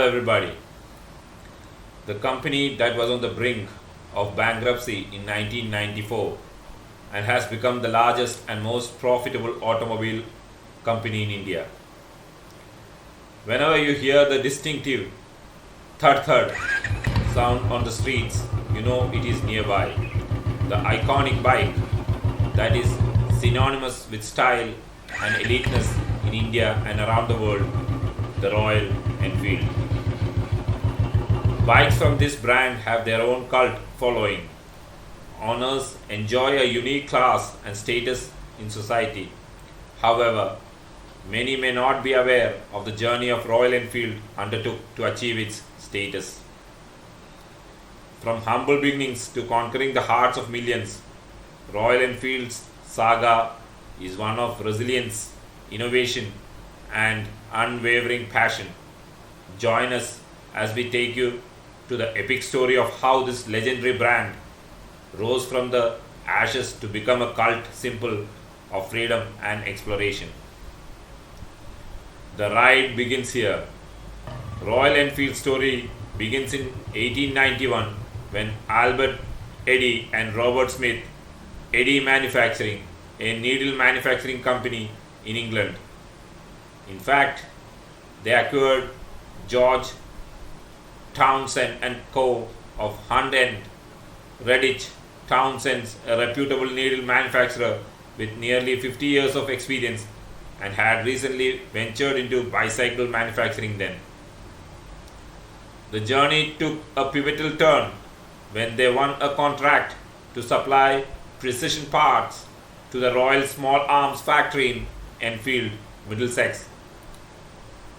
everybody. The company that was on the brink of bankruptcy in 1994 and has become the largest and most profitable automobile company in India. Whenever you hear the distinctive thud thud sound on the streets, you know it is nearby. The iconic bike that is synonymous with style and eliteness in India and around the world, the Royal Enfield. Bikes from this brand have their own cult following. Owners enjoy a unique class and status in society. However, many may not be aware of the journey of Royal Enfield undertook to achieve its status. From humble beginnings to conquering the hearts of millions, Royal Enfield's saga is one of resilience, innovation, and unwavering passion. Join us as we take you to the epic story of how this legendary brand rose from the ashes to become a cult symbol of freedom and exploration. The ride begins here. Royal Enfield's story begins in 1891 when Albert Eddy and Robert Smith, Eddy Manufacturing, a needle manufacturing company in England. In fact, they acquired George Townsend and Co. of Hunt and Redditch Townsend's, a reputable needle manufacturer with nearly 50 years of experience, and had recently ventured into bicycle manufacturing then. The journey took a pivotal turn when they won a contract to supply precision parts to the Royal Small Arms Factory in Enfield, Middlesex.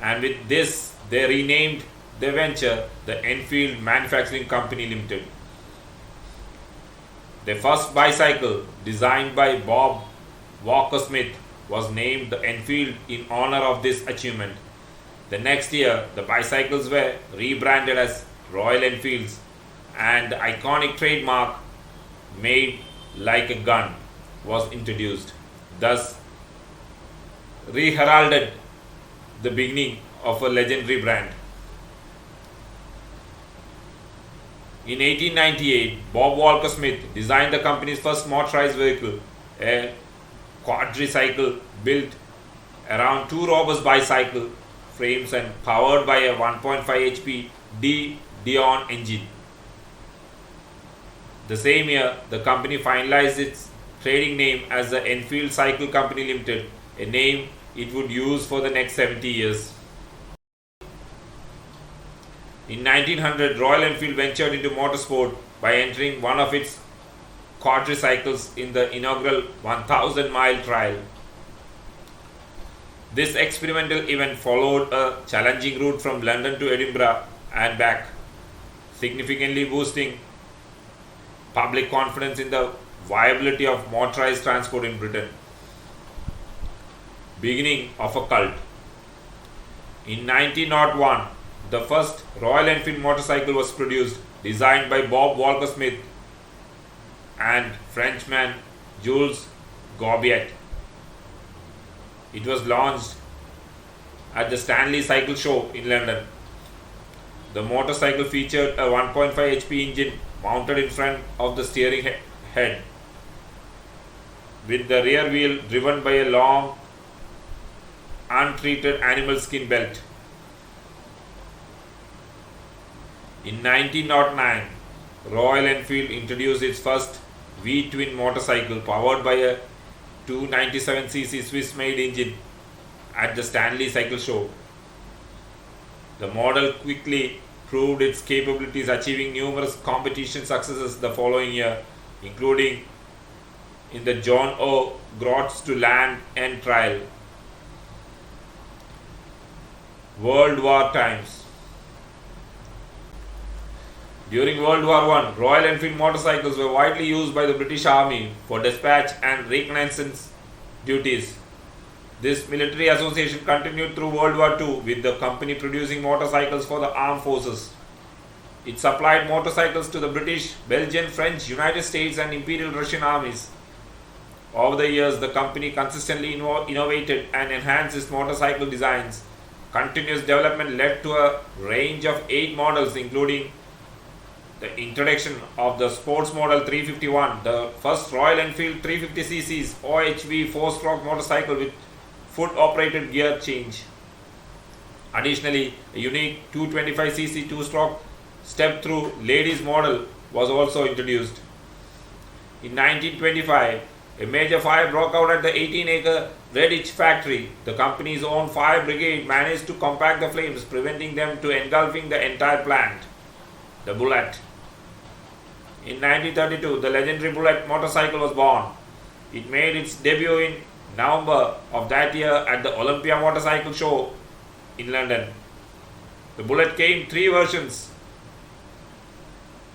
And with this, they renamed their venture the Enfield Manufacturing Company Limited. Their first bicycle, designed by Bob Walker Smith, was named the Enfield in honor of this achievement. The next year, the bicycles were rebranded as Royal Enfields, and the iconic trademark "made like a gun" was introduced, thus re-heralded the beginning of a legendary brand. In 1898, Bob Walker Smith designed the company's first motorized vehicle, a quadricycle built around two robust bicycle frames and powered by a 1.5 HP Dion engine. The same year, the company finalized its trading name as the Enfield Cycle Company Limited, a name it would use for the next 70 years. In 1900, Royal Enfield ventured into motorsport by entering one of its quadricycles in the inaugural 1,000-mile trial. This experimental event followed a challenging route from London to Edinburgh and back, significantly boosting public confidence in the viability of motorized transport in Britain. Beginning of a cult. In 1901, the first Royal Enfield motorcycle was produced, designed by Bob Walker Smith and Frenchman Jules Gobiet. It was launched at the Stanley Cycle Show in London. The motorcycle featured a 1.5 HP engine mounted in front of the steering head, with the rear wheel driven by a long, untreated animal skin belt. In 1909, Royal Enfield introduced its first V-twin motorcycle powered by a 297cc Swiss-made engine at the Stanley Cycle Show. The model quickly proved its capabilities, achieving numerous competition successes the following year, including in the John O. Groats to Land End trial. World War times. During World War I, Royal Enfield motorcycles were widely used by the British Army for dispatch and reconnaissance duties. This military association continued through World War II, with the company producing motorcycles for the armed forces. It supplied motorcycles to the British, Belgian, French, United States, and Imperial Russian armies. Over the years, the company consistently innovated and enhanced its motorcycle designs, continuous development led to a range of 8 models, including the introduction of the sports model 351, the first Royal Enfield 350cc's OHV 4-stroke motorcycle with foot-operated gear change. Additionally, a unique 225cc 2-stroke step-through ladies model was also introduced. In 1925, a major fire broke out at the 18-acre Redditch factory. The company's own fire brigade managed to compact the flames, preventing them to engulfing the entire plant. The Bullet. In 1932, the legendary Bullet motorcycle was born. It made its debut in November of that year at the Olympia Motorcycle Show in London. The Bullet came in 3 versions: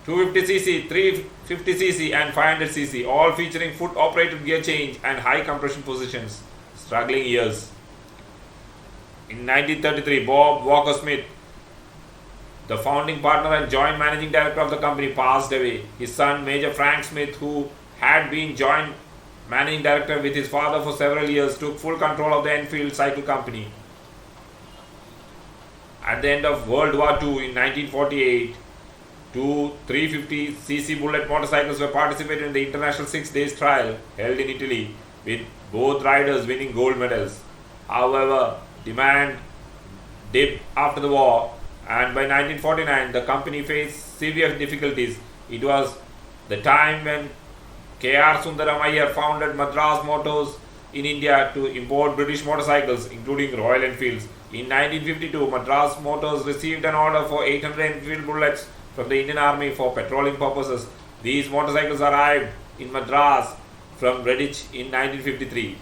250cc, 350cc and 500cc, all featuring foot-operated gear change and high compression positions. Struggling years. In 1933, Bob Walker Smith, the founding partner and joint managing director of the company, passed away. His son, Major Frank Smith, who had been joint managing director with his father for several years, took full control of the Enfield Cycle Company. At the end of World War II in 1948, 2 350cc Bullet motorcycles were participated in the International 6 Days trial held in Italy, with both riders winning gold medals. However, demand dipped after the war, and by 1949 the company faced severe difficulties. It was the time when K.R. Sundaram Iyer founded Madras Motors in India to import British motorcycles, including Royal Enfields. In 1952, Madras Motors received an order for 800 Enfield Bullets from the Indian Army for patrolling purposes. These motorcycles arrived in Madras from Redditch in 1953.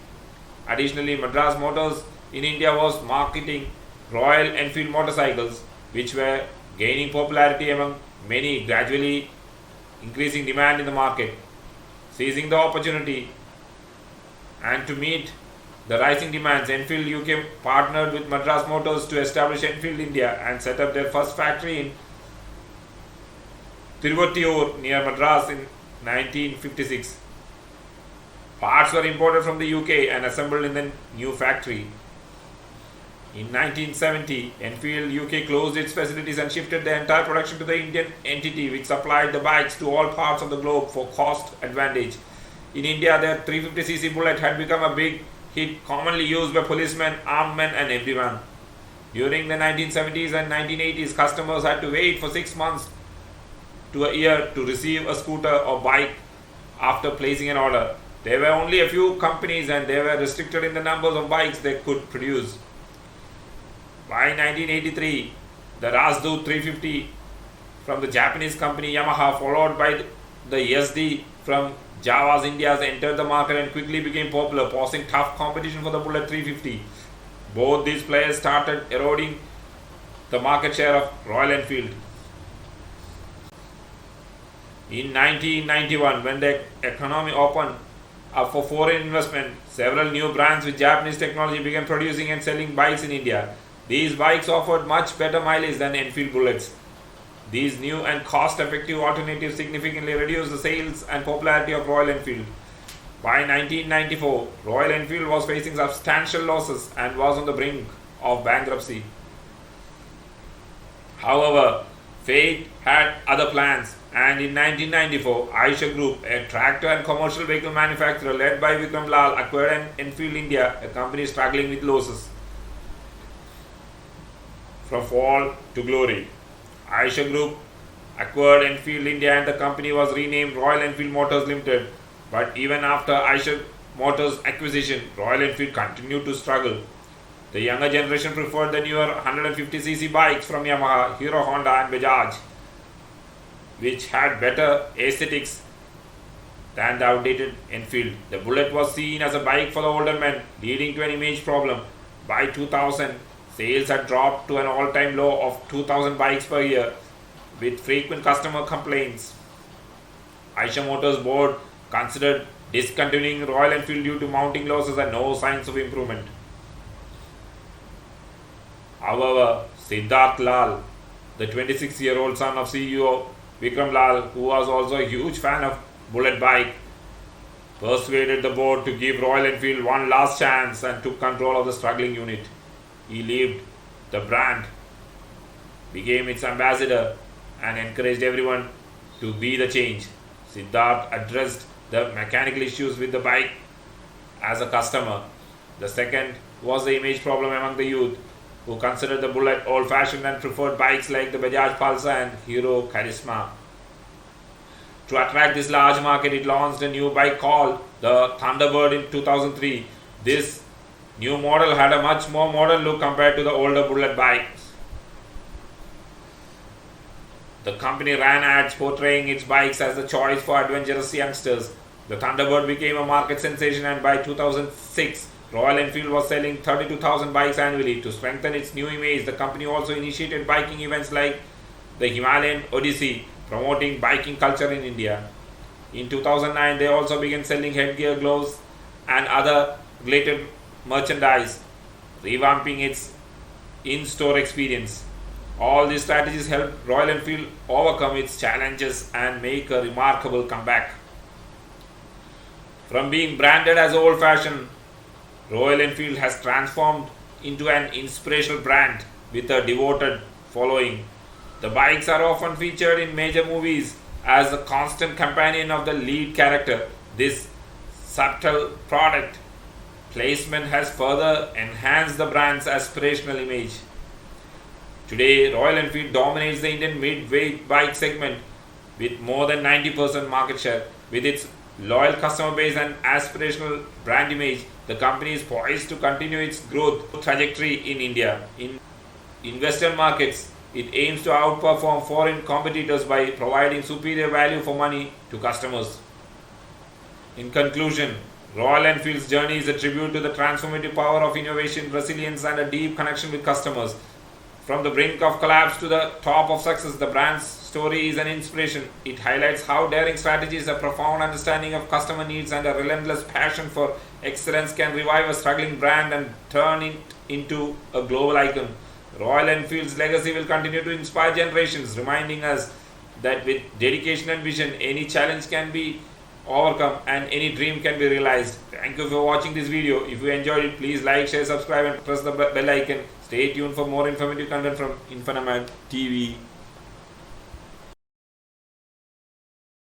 Additionally, Madras Motors in India was marketing Royal Enfield motorcycles, which were gaining popularity among many, gradually increasing demand in the market. Seizing the opportunity and to meet the rising demands, Enfield UK partnered with Madras Motors to establish Enfield India and set up their first factory in Tiruvottiur near Madras in 1956. Parts were imported from the UK and assembled in the new factory. In 1970, Enfield UK closed its facilities and shifted the entire production to the Indian entity, which supplied the bikes to all parts of the globe for cost advantage. In India, their 350cc Bullet had become a big hit, commonly used by policemen, armed men and everyone. During the 1970s and 1980s, customers had to wait for 6 months to a year to receive a scooter or bike after placing an order. There were only a few companies and they were restricted in the numbers of bikes they could produce. By 1983, the Razdoot 350 from the Japanese company Yamaha, followed by the SD from Java's India, entered the market and quickly became popular, posing tough competition for the Bullet 350. Both these players started eroding the market share of Royal Enfield. In 1991, when the economy opened up for foreign investment, several new brands with Japanese technology began producing and selling bikes in India. These bikes offered much better mileage than Enfield Bullets. These new and cost-effective alternatives significantly reduced the sales and popularity of Royal Enfield. By 1994, Royal Enfield was facing substantial losses and was on the brink of bankruptcy. However, fate had other plans, and in 1994, Eicher Group, a tractor and commercial vehicle manufacturer led by Vikram Lal, acquired Enfield India, a company struggling with losses. From fall to glory, Eicher Group acquired Enfield India and the company was renamed Royal Enfield Motors Limited. But even after Eicher Motors acquisition, Royal Enfield continued to struggle. The younger generation preferred the newer 150cc bikes from Yamaha, Hero Honda and Bajaj, which had better aesthetics than the outdated Enfield. The Bullet was seen as a bike for the older men, leading to an image problem. By 2000, sales had dropped to an all-time low of 2,000 bikes per year, with frequent customer complaints. Eicher Motors board considered discontinuing Royal Enfield due to mounting losses and no signs of improvement. However, Siddharth Lal, the 26-year-old son of CEO Vikram Lal, who was also a huge fan of Bullet bike, persuaded the board to give Royal Enfield one last chance and took control of the struggling unit. He lived The brand became its ambassador and encouraged everyone to be the change. Siddharth addressed the mechanical issues with the bike as a customer. The second was the image problem among the youth, who considered the Bullet old-fashioned and preferred bikes like the Bajaj Pulsar and Hero Charisma. To attract this large market, it launched a new bike called the Thunderbird in 2003. This new model had a much more modern look compared to the older Bullet bikes. The company ran ads portraying its bikes as the choice for adventurous youngsters. The Thunderbird became a market sensation, and by 2006, Royal Enfield was selling 32,000 bikes annually. To strengthen its new image, the company also initiated biking events like the Himalayan Odyssey, promoting biking culture in India. In 2009, they also began selling headgear, gloves, and other related merchandise, revamping its in-store experience. All these strategies helped Royal Enfield overcome its challenges and make a remarkable comeback. From being branded as old-fashioned, Royal Enfield has transformed into an inspirational brand with a devoted following. The bikes are often featured in major movies as the constant companion of the lead character. This subtle product placement has further enhanced the brand's aspirational image. Today, Royal Enfield dominates the Indian mid-weight bike segment with more than 90% market share. With its loyal customer base and aspirational brand image, the company is poised to continue its growth trajectory in India. In Western markets, it aims to outperform foreign competitors by providing superior value for money to customers. In conclusion, Royal Enfield's journey is a tribute to the transformative power of innovation, resilience, and a deep connection with customers. From the brink of collapse to the top of success, the brand's story is an inspiration. It highlights how daring strategies, a profound understanding of customer needs, and a relentless passion for excellence can revive a struggling brand and turn it into a global icon. Royal Enfield's legacy will continue to inspire generations, reminding us that with dedication and vision, any challenge can be overcome and any dream can be realized. Thank you for watching this video. If you enjoyed it, please like, share, subscribe, and press the bell icon. Stay tuned for more informative content from Infiniment TV.